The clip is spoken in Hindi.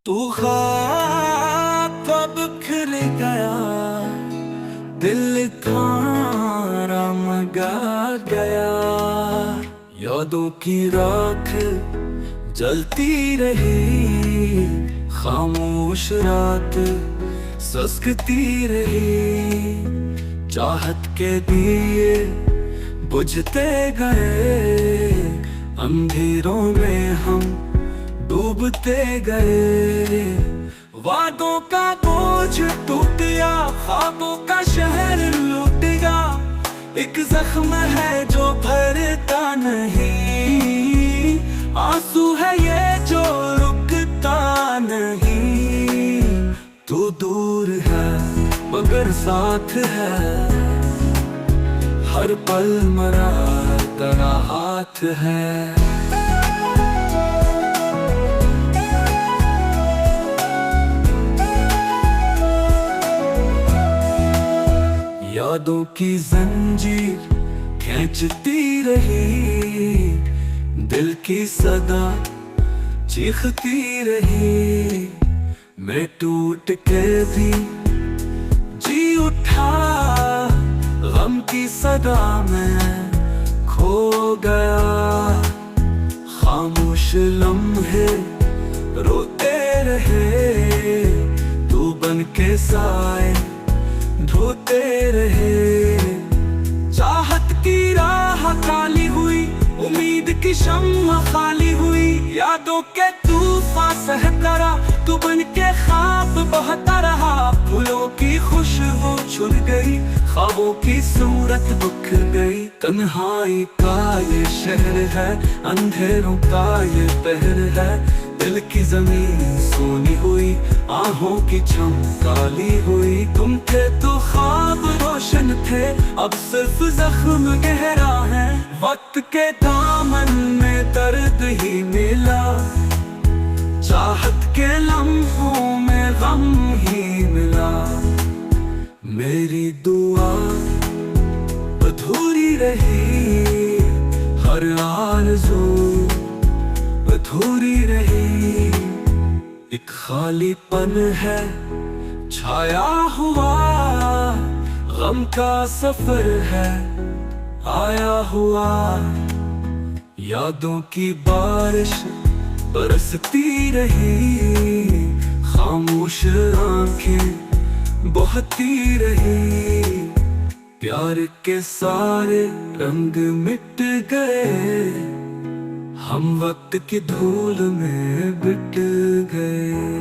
तू ख्वाब अब खिल गया, दिल थारा मगा गया। यादों की राख जलती रही, खामोश रात सस्कती रही। चाहत के दिए बुझते गए, अंधेरों में हम डूबते गए। वादों का बोझ टूट गया, ख्वाबों का शहर लूट गया। एक जख्म है जो भरता नहीं, आंसू है ये जो रुकता नहीं। तू दूर है मगर साथ है, हर पल मरा तेरा हाथ है। यादों की जंजीर खींचती रही, दिल की सदा चीखती रही। मैं टूट के भी जी उठा, गम की सदा में खो गया। खामोश लम्हे रोते रहे, तू बन के साए ढोते रहे। चाहत की राह काली हुई, उम्मीद की शम्मा खाली हुई। यादों के तूफान सहता रहा, तू बन के ख्वाब बहता रहा। फूलों की खुशबू छुड़ गई, ख्वाबों की सूरत बिखर गई। तन्हाई का ये शहर है, अंधेरों का ये पहर है। दिल की जमीन सोनी हुई, आहों की छम काली हुई। तुम थे तो ख्वाब रोशन थे, अब सिर्फ जख्म गहरा है। वक्त के दामन में दर्द ही मिला, चाहत के लम्हों में गम ही मिला। मेरी दुआ अधूरी रही, हर आरज़ू अधूरी रही। एक खालीपन है छाया हुआ, गम का सफर है आया हुआ। यादों की बारिश बरसती रही, खामोश आंखें बहती रही। प्यार के सारे रंग मिट गए, हम वक्त की धूल में बिट गए।